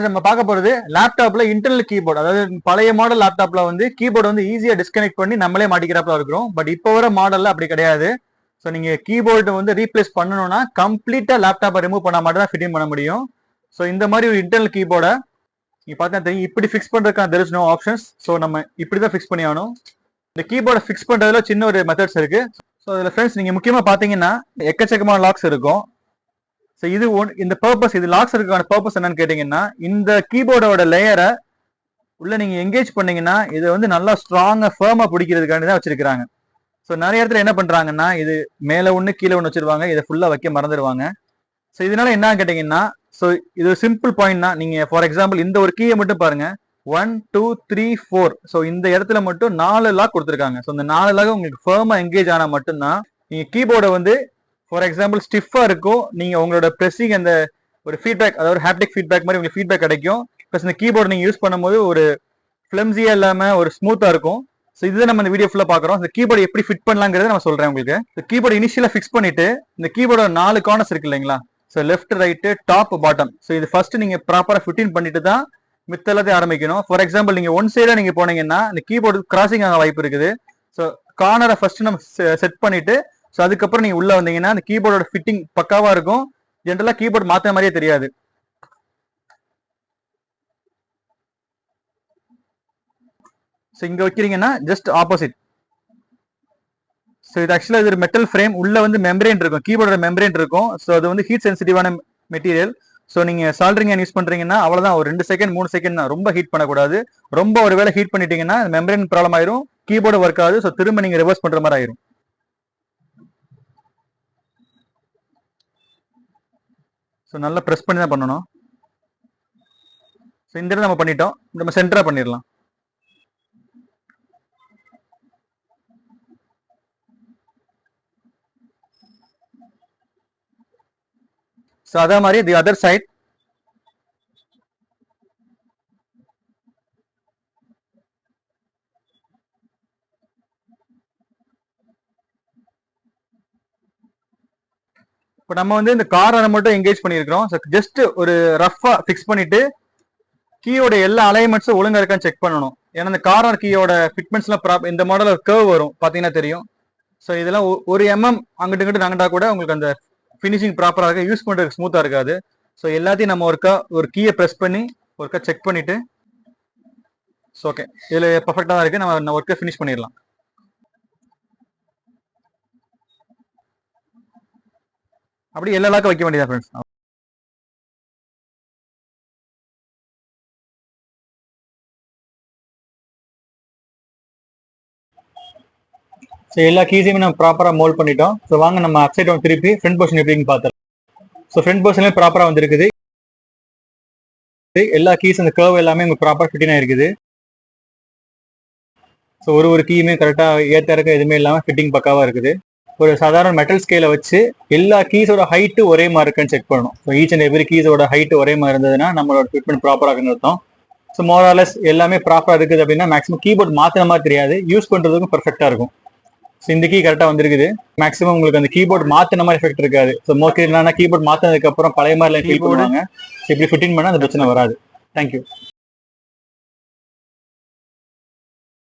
நம்ம பார்க்க போறது லேப்டாப்ல இன்டர்னல் கீபோர்டு. அதாவது பழைய மாடல் லேப்டாப்ல வந்து கீபோர்டு வந்து ஈஸியா டிஸ்கனெக்ட் பண்ணி நம்மளே மாட்டிக்கிறப்பல இருக்கிறோம். பட் இப்போ வர மாடல்ல அப்படி கிடையாது. ஸோ நீங்க கீபோர்டு வந்து ரீப்ளேஸ் பண்ணணும்னா கம்ப்ளீட்டா லேப்டாப்பை ரிமூவ் பண்ணா மட்டும் தான் ஃபிட்டிங் பண்ண முடியும். ஸோ இந்த மாதிரி ஒரு இன்டர்னல் கீபோர்டை நீங்க பார்த்தா தெரியும், இப்படி ஃபிக்ஸ் பண்றதுக்கான there is no options. So நம்ம இப்படிதான் ஃபிக்ஸ் பண்ணி ஆகணும். இந்த கீபோர்டை ஃபிக்ஸ் பண்றதுல சின்ன ஒரு மெத்தட்ஸ் இருக்கு. ஸோ இதுல ஃப்ரெண்ட்ஸ் நீங்க முக்கியமா பாத்தீங்கன்னா எக்கச்சக்கமான லாக்ஸ் இருக்கும். ஸோ இது இந்த பர்பஸ், இது லாக்ஸ் இருக்கான பர்பஸ் என்னன்னு கேட்டீங்கன்னா, இந்த கீபோர்டோட லேயரை உள்ள நீங்க எங்கேஜ் பண்ணீங்கன்னா இது வந்து நல்லா ஸ்ட்ராங்கா ஃபர்மா பிடிக்கிறதுக்காண்டி தான் வச்சிருக்காங்க. ஸோ நிறைய இடத்துல என்ன பண்றாங்கன்னா, இது மேல ஒண்ணு கீழே ஒண்ணு வச்சிருவாங்க, இதை ஃபுல்லா வைக்க மறந்துடுவாங்க. ஸோ இதனால என்ன கேட்டீங்கன்னா, ஸோ இது சிம்பிள் பாயிண்ட் தான். நீங்க ஃபார் எக்ஸாம்பிள் இந்த ஒரு கீயை மட்டும் பாருங்க, 1 2 3 4. ஸோ இந்த இடத்துல மட்டும் 4 லாக் கொடுத்துருக்காங்க. ஸோ இந்த 4 லாக் உங்களுக்கு ஃபர்மா எங்கேஜ் ஆனா மட்டும்தான் நீங்க கீபோர்டை வந்து ஃபார் எக்ஸாம்பிள் ஸ்டிஃபா இருக்கும், நீங்க உங்களோட பிரஸிங் அந்த ஒரு ஃபீட்பேக், அதாவது ஹாப்டிக் ஃபீட்பேக் மாதிரி உங்களுக்கு ஃபீட்பேக் கிடைக்கும். ப்ளஸ் இந்த கீபோர்டு நீங்க யூஸ் பண்ணும்போது ஒரு ஃபிளம்ஸியா இல்லாம ஒரு ஸ்மூத்தா இருக்கும். ஸோ இதுதான் நம்ம இந்த வீடியோ ஃபுல்லா பாக்குறோம். இந்த கீபோர்டு எப்படி ஃபிட் பண்ணலாங்கிறத நான் சொல்றேன் உங்களுக்கு. இந்த கீபோர்டு இனிஷியலா ஃபிக்ஸ் பண்ணிட்டு இந்த கீபோர்டோட 4 கார்னர்ஸ் இருக்கு இல்லைங்களா, so left right top bottom. So இது ஃபர்ஸ்ட் நீங்க ப்ராப்பரா ஃபிட்டிங் பண்ணிட்டு தான் மித்த எல்லாத்தையும் ஆரம்பிக்கணும். ஃபார் எக்ஸாம்பிள் நீங்க ஒன் சைடா நீங்க போனீங்கன்னா இந்த கீபோர்டு கிராசிங் ஆக வாய்ப்பு இருக்குது. ஸோ கார்னரை ஃபர்ஸ்ட் நம்ம செட் பண்ணிட்டு ஸோ அதுக்கப்புறம் நீங்க உள்ள வந்தீங்கன்னா அந்த கீபோர்டோட ஃபிட்டிங் பக்காவா இருக்கும். ஜென்ரலா கீபோர்டு மாத்த மாதிரியே தெரியாது. ஸோ இங்க வைக்கிறீங்கன்னா ஜஸ்ட் ஆப்போசிட். ஸோ இது ஆக்சுவலா இது ஒரு மெட்டல் ஃப்ரேம், உள்ள வந்து மெம்பரேன் இருக்கும், கீபோர்டோட மெம்பரேன் இருக்கும். ஸோ அது வந்து ஹீட் சென்சிட்டிவான மெட்டீரியல். ஸோ நீங்க சால்டரிங் யூஸ் பண்றீங்கன்னா அவ்வளவுதான், ஒரு 2 செகண்ட் 3 செகண்ட் தான், ரொம்ப ஹீட் பண்ணக்கூடாது. ரொம்ப ஒரு வேளை ஹீட் பண்ணிட்டீங்கன்னா மெம்பரேன் ப்ராப்ளம் ஆயிரும், கீபோர்டு ஒர்க் ஆகுது. ஸோ திரும்ப நீங்க ரிவர்ஸ் பண்ற மாதிரி ஆயிரும். ஸோ நல்லா ப்ரெஸ் பண்ணி தான் பண்ணணும். ஸோ இந்த இடத்துல நம்ம பண்ணிட்டோம், நம்ம சென்டரா பண்ணிடலாம். ஸோ அதே மாதிரி தி அதர் சைட். இப்போ நம்ம வந்து இந்த கார்னரை மட்டும் எங்கேஜ் பண்ணியிருக்கிறோம். ஸோ ஜஸ்ட் ஒரு ரஃபா ஃபிக்ஸ் பண்ணிட்டு கீயோட எல்லா அலைன்மெண்ட்ஸும் ஒழுங்கா இருக்கான்னு செக் பண்ணணும். ஏன்னா இந்த கார்னர் கீயோட ஃபிட்மெண்ட்ஸ்லாம் இந்த மாடல் கர்வ் வரும் பார்த்தீங்கன்னா தெரியும். ஸோ இதெல்லாம் ஒரு அங்கிட்டு இங்கிட்டு நகண்டா கூட உங்களுக்கு அந்த ஃபினிஷிங் ப்ராப்பராக இருக்கு, யூஸ் பண்ணுறதுக்கு ஸ்மூத்தாக இருக்காது. ஸோ எல்லாத்தையும் நம்ம ஒரு கீயை ப்ரெஸ் பண்ணி ஒருக்கா செக் பண்ணிட்டு ஸோ ஓகே இதில் பர்ஃபெக்டாக தான் இருக்கு, நம்ம ஒர்க்கை ஃபினிஷ் பண்ணிடலாம். அப்படி எல்லா லாக்கும் வைக்க வேண்டியதா ஃப்ரெண்ட்ஸ். ஸோ எல்லா கீஸையுமே நம்ம ப்ராப்பராக மோல்ட் பண்ணிட்டோம். ஸோ வாங்க நம்ம அப்சைட் டவுன் திருப்பி ஃப்ரண்ட் போர்ஷன் எப்படின்னு பார்த்தோம். ஸோ ஃப்ரண்ட் போர்ஷன்லேயே ப்ராப்பராக வந்துருக்குது. எல்லா கீஸ் அந்த கர்வ் எல்லாமே உங்களுக்கு ப்ராப்பராக ஃபிட்டிங் ஆயிருக்குது. ஸோ ஒரு கீயுமே கரெக்டாக ஏற்ற இருக்க எதுவுமே இல்லாமல் ஃபிட்டிங் பக்காவாக இருக்குது. ஒரு சாதாரண மெட்டல் ஸ்கேலை வச்சு எல்லா கீஸோட ஹைட்டு ஒரே மாதிரி இருக்குன்னு செக் பண்ணணும். ஸோ ஈச் அண்ட் எவ்ரி கீஸோட ஹைட் ஒரே மாதிரி இருந்ததுன்னா நம்மளோட ஃபிட்மெண்ட் ப்ராப்பராக இருக்குன்னு அர்த்தம். ஸோ மோராலஸ் எல்லாமே ப்ராப்பராக இருக்குது அப்படின்னா மேக்ஸிமம் கீபோர்ட் மாற்றின மாதிரி தெரியாது, யூஸ் பண்ணுறதுக்கும் பர்ஃபெக்டாக இருக்கும். ஸோ இந்த கீ கரெக்டாக வந்துருக்குது. மேக்ஸிமம் உங்களுக்கு அந்த கீபோர்ட் மாற்றின மாதிரி எஃபெக்ட் இருக்காது. ஸோ மோஸ்ட்லி என்னன்னா கீபோர்ட் மாற்றினதுக்கு அப்புறம் பழைய மாதிரி ஃபீல் பண்ணுவாங்க. ஸோ இப்படி ஃபிட்டிங் பண்ணால் அந்த பிரச்சனை வராது. தேங்க்யூ.